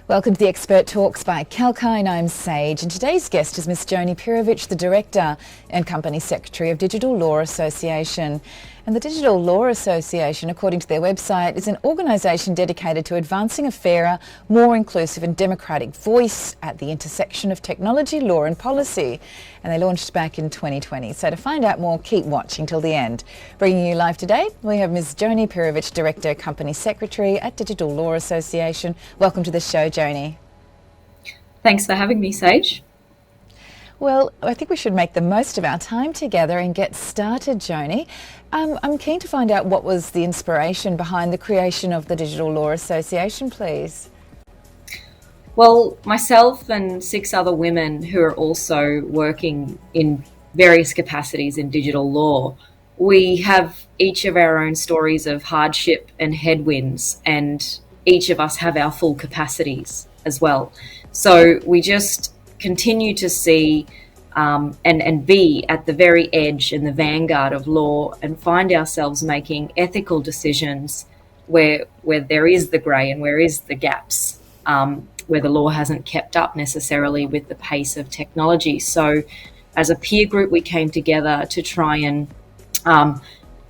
Welcome to the Expert Talks by Kalkine. I'm Sage, and today's guest is Ms. Joni Pirovich, the Director and Company Secretary of Digital Law Association. And the Digital Law Association, according to their website, is an organisation dedicated to advancing a fairer, more inclusive and democratic voice at the intersection of technology, law and policy. And they launched back in 2020. So to find out more, keep watching till the end. Bringing you live today, we have Ms. Joni Pirovich, Director, Company Secretary at Digital Law Association. Welcome to the show, Joni. Thanks for having me, Sage. Well, I think we should make the most of our time together and get started, Joni. I'm keen to find out what was the inspiration behind the creation of the Digital Law Association, please. Well, myself and 6 other women who are also working in various capacities in digital law, we have each of our own stories of hardship and headwinds, and each of us have our full capacities as well. So we just continue to see and be at the very edge and the vanguard of law and find ourselves making ethical decisions where there is the grey and where is the gaps, where the law hasn't kept up necessarily with the pace of technology. So as a peer group, we came together to try and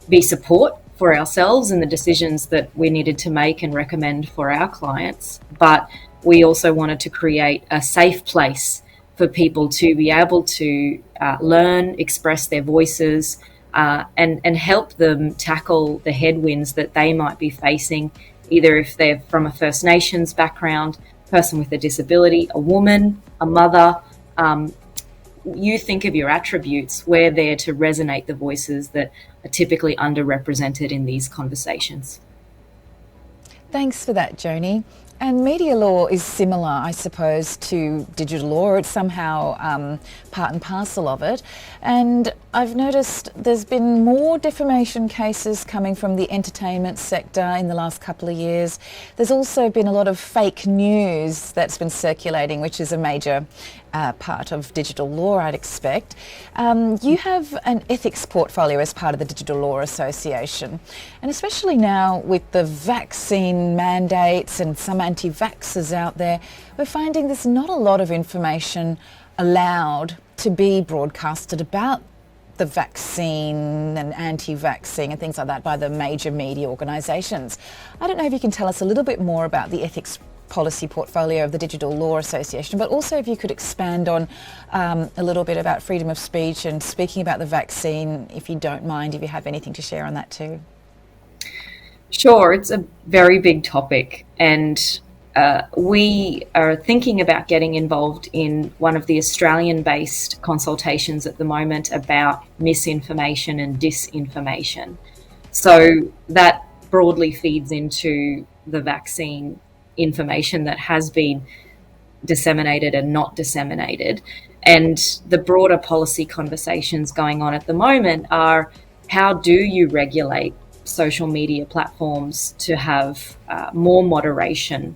be support for ourselves in the decisions that we needed to make and recommend for our clients. But we also wanted to create a safe place for people to be able to learn, express their voices, and help them tackle the headwinds that they might be facing, either if they're from a First Nations background, person with a disability, a woman, a mother. You think of your attributes, we're there to resonate the voices that are typically underrepresented in these conversations. Thanks for that, Joni. And media law is similar, I suppose, to digital law. It's somehow part and parcel of it. And I've noticed there's been more defamation cases coming from the entertainment sector in the last couple of years. There's also been a lot of fake news that's been circulating, which is a major part of digital law, I'd expect. You have an ethics portfolio as part of the Digital Law Association, and especially now with the vaccine mandates and some anti-vaxxers out there, we're finding there's not a lot of information allowed to be broadcasted about the vaccine and anti-vaccine and things like that by the major media organisations. I don't know if you can tell us a little bit more about the ethics policy portfolio of the Digital Law Association, but also if you could expand on a little bit about freedom of speech and speaking about the vaccine, if you don't mind, if you have anything to share on that too. Sure, it's a very big topic, and we are thinking about getting involved in one of the Australian-based consultations at the moment about misinformation and disinformation. So that broadly feeds into the vaccine information that has been disseminated and not disseminated. And the broader policy conversations going on at the moment are, how do you regulate social media platforms to have more moderation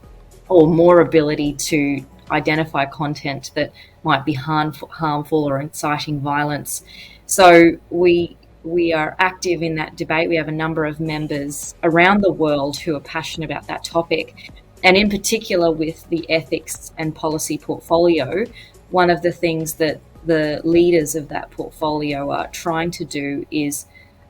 or more ability to identify content that might be harmful or inciting violence? So we are active in that debate. We have a number of members around the world who are passionate about that topic. And in particular with the ethics and policy portfolio, one of the things that the leaders of that portfolio are trying to do is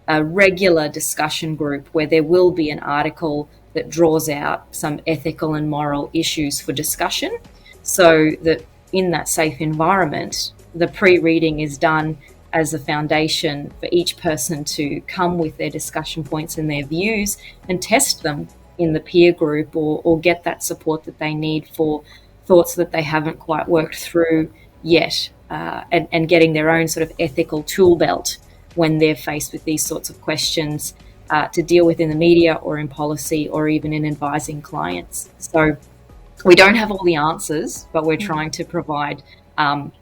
a regular discussion group where there will be an article that draws out some ethical and moral issues for discussion, so that in that safe environment, the pre-reading is done as a foundation for each person to come with their discussion points and their views and test them in the peer group or get that support that they need for thoughts that they haven't quite worked through yet, and getting their own sort of ethical tool belt when they're faced with these sorts of questions to deal with in the media or in policy or even in advising clients. So we don't have all the answers, but we're trying to provide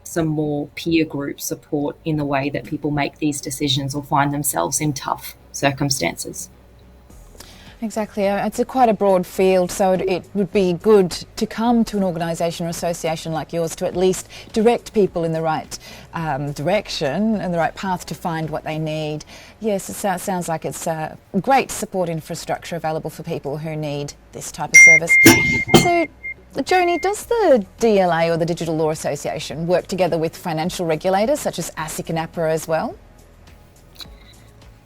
some more peer group support in the way that people make these decisions or find themselves in tough circumstances. Exactly. It's quite a broad field, so it would be good to come to an organisation or association like yours to at least direct people in the right direction and the right path to find what they need. Yes, it sounds like it's a great support infrastructure available for people who need this type of service. So, Joni, does the DLA or the Digital Law Association work together with financial regulators such as ASIC and APRA as well?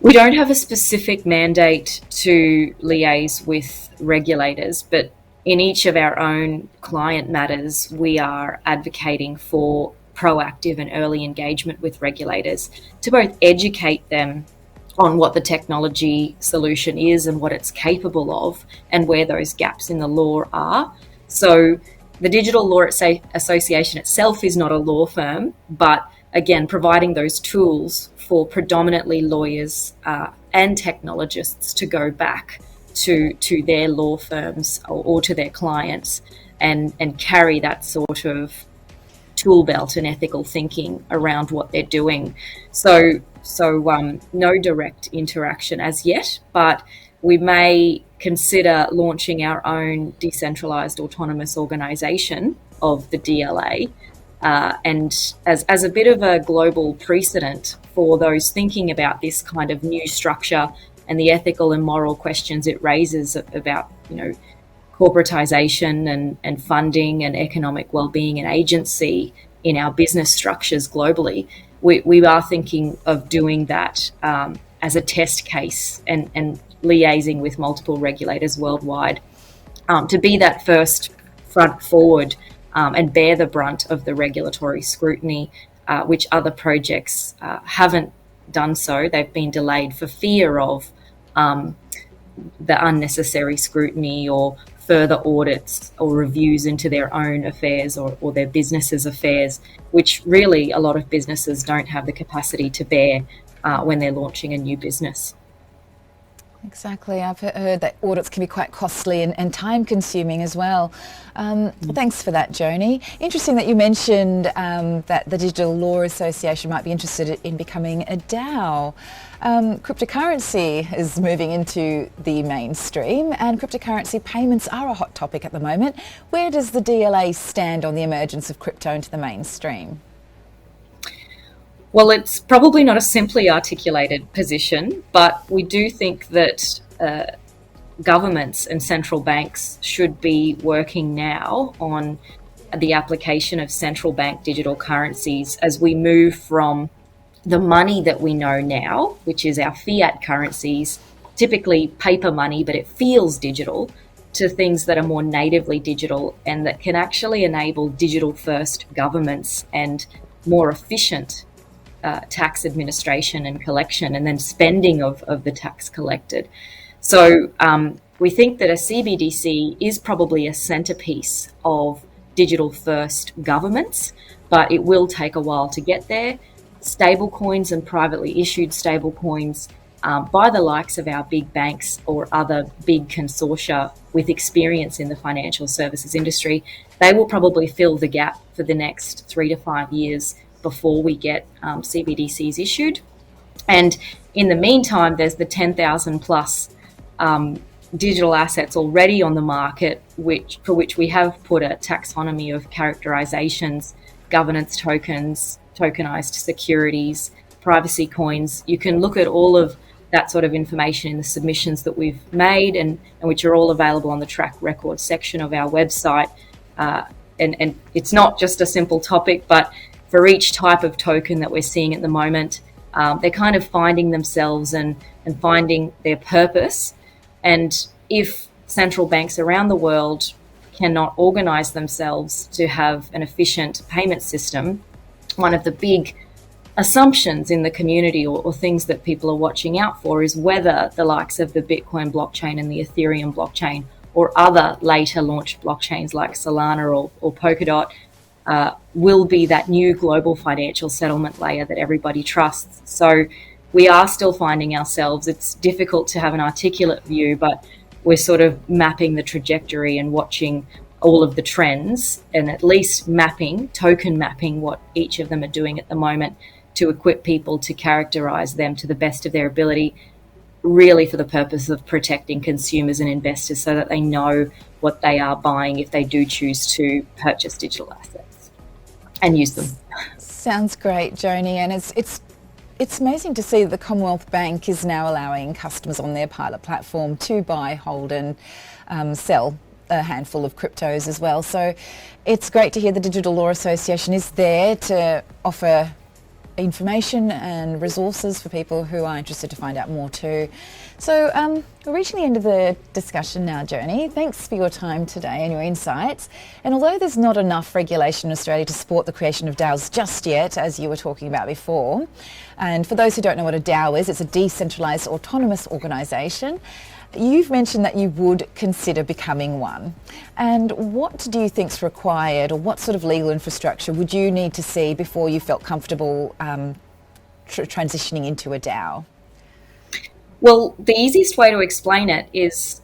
We don't have a specific mandate to liaise with regulators, but in each of our own client matters, we are advocating for proactive and early engagement with regulators to both educate them on what the technology solution is and what it's capable of and where those gaps in the law are. So the Digital Law Association itself is not a law firm, but again, providing those tools for predominantly lawyers and technologists to go back to their law firms or to their clients and carry that sort of tool belt and ethical thinking around what they're doing. So no direct interaction as yet, but we may consider launching our own decentralized autonomous organisation of the DLA, and as a bit of a global precedent for those thinking about this kind of new structure and the ethical and moral questions it raises about, corporatization and funding and economic well-being and agency in our business structures globally. We are thinking of doing that as a test case and liaising with multiple regulators worldwide to be that first front forward and bear the brunt of the regulatory scrutiny, which other projects haven't done so. They've been delayed for fear of the unnecessary scrutiny or further audits or reviews into their own affairs or their businesses' affairs, which really a lot of businesses don't have the capacity to bear when they're launching a new business. Exactly. I've heard that audits can be quite costly and time consuming as well. Thanks for that, Joni. Interesting that you mentioned that the Digital Law Association might be interested in becoming a DAO. Cryptocurrency is moving into the mainstream and cryptocurrency payments are a hot topic at the moment. Where does the DLA stand on the emergence of crypto into the mainstream? Well, it's probably not a simply articulated position, but we do think that governments and central banks should be working now on the application of central bank digital currencies as we move from the money that we know now, which is our fiat currencies, typically paper money, but it feels digital, to things that are more natively digital and that can actually enable digital-first governments and more efficient tax administration and collection and then spending of the tax collected. So we think that a CBDC is probably a centerpiece of digital first governments, but it will take a while to get there. Stable coins and privately issued stable coins by the likes of our big banks or other big consortia with experience in the financial services industry, they will probably fill the gap for the next 3 to 5 years before we get CBDCs issued. And in the meantime, there's the 10,000 plus digital assets already on the market, for which we have put a taxonomy of characterizations, governance tokens, tokenized securities, privacy coins. You can look at all of that sort of information in the submissions that we've made and which are all available on the track record section of our website. And it's not just a simple topic, but for each type of token that we're seeing at the moment, they're kind of finding themselves and finding their purpose. And if central banks around the world cannot organize themselves to have an efficient payment system, one of the big assumptions in the community or things that people are watching out for is whether the likes of the Bitcoin blockchain and the Ethereum blockchain or other later launched blockchains like Solana or Polkadot will be that new global financial settlement layer that everybody trusts. So we are still finding ourselves, it's difficult to have an articulate view, but we're sort of mapping the trajectory and watching all of the trends and at least token mapping what each of them are doing at the moment to equip people to characterize them to the best of their ability, really for the purpose of protecting consumers and investors so that they know what they are buying if they do choose to purchase digital assets and use them. Sounds great, Joni, and it's amazing to see that the Commonwealth Bank is now allowing customers on their pilot platform to buy, hold and sell a handful of cryptos as well. So it's great to hear the Digital Law Association is there to offer information and resources for people who are interested to find out more too. So we're reaching the end of the discussion now, Joni. Thanks for your time today and your insights. And although there's not enough regulation in Australia to support the creation of DAOs just yet, as you were talking about before, and for those who don't know what a DAO is, it's a decentralised autonomous organisation. You've mentioned that you would consider becoming one. And what do you think's required, or what sort of legal infrastructure would you need to see before you felt comfortable transitioning into a DAO? Well, the easiest way to explain it is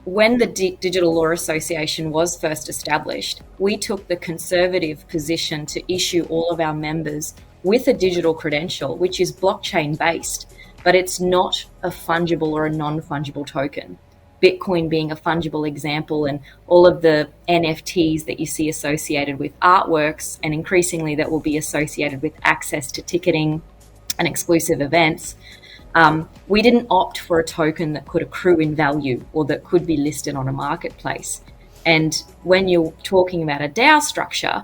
when the Digital Law Association was first established, we took the conservative position to issue all of our members with a digital credential, which is blockchain based. But it's not a fungible or a non-fungible token. Bitcoin being a fungible example, and all of the NFTs that you see associated with artworks, and increasingly that will be associated with access to ticketing and exclusive events. We didn't opt for a token that could accrue in value or that could be listed on a marketplace. And when you're talking about a DAO structure,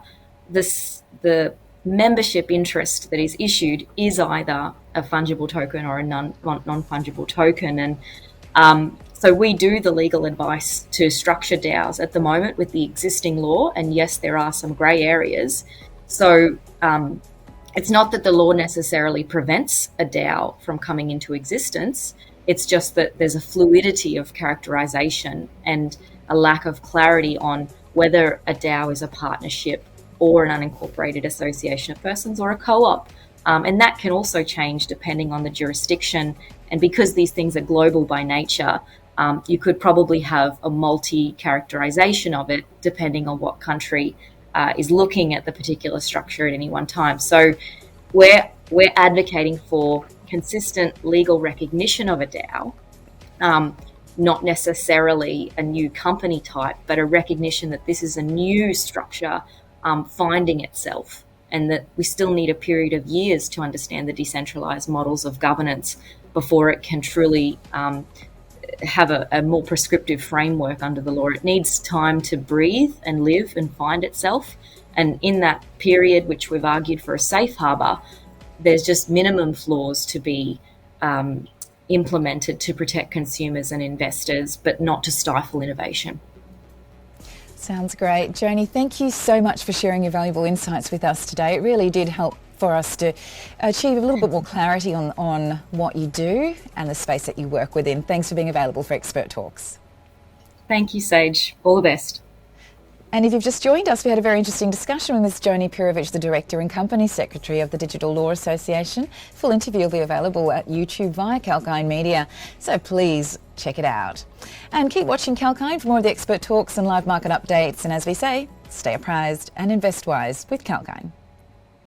the membership interest that is issued is either a fungible token or a non-fungible token. And so we do the legal advice to structure DAOs at the moment with the existing law. And yes, there are some grey areas. So it's not that the law necessarily prevents a DAO from coming into existence. It's just that there's a fluidity of characterization and a lack of clarity on whether a DAO is a partnership or an unincorporated association of persons or a co-op. And that can also change depending on the jurisdiction. And because these things are global by nature, you could probably have a multi-characterization of it depending on what country is looking at the particular structure at any one time. So we're advocating for consistent legal recognition of a DAO, not necessarily a new company type, but a recognition that this is a new structure finding itself, and that we still need a period of years to understand the decentralized models of governance before it can truly have a more prescriptive framework under the law. It needs time to breathe and live and find itself. And in that period, which we've argued for a safe harbour, there's just minimum flaws to be implemented to protect consumers and investors, but not to stifle innovation. Sounds great. Joni, thank you so much for sharing your valuable insights with us today. It really did help for us to achieve a little bit more clarity on what you do and the space that you work within. Thanks for being available for Expert Talks. Thank you, Sage. All the best. And if you've just joined us, we had a very interesting discussion with Ms. Joni Pirovich, the Director and Company Secretary of the Digital Law Association. Full interview will be available at YouTube via Kalkine Media, so please check it out. And keep watching Kalkine for more of the Expert Talks and live market updates. And as we say, stay apprised and invest wise with Kalkine.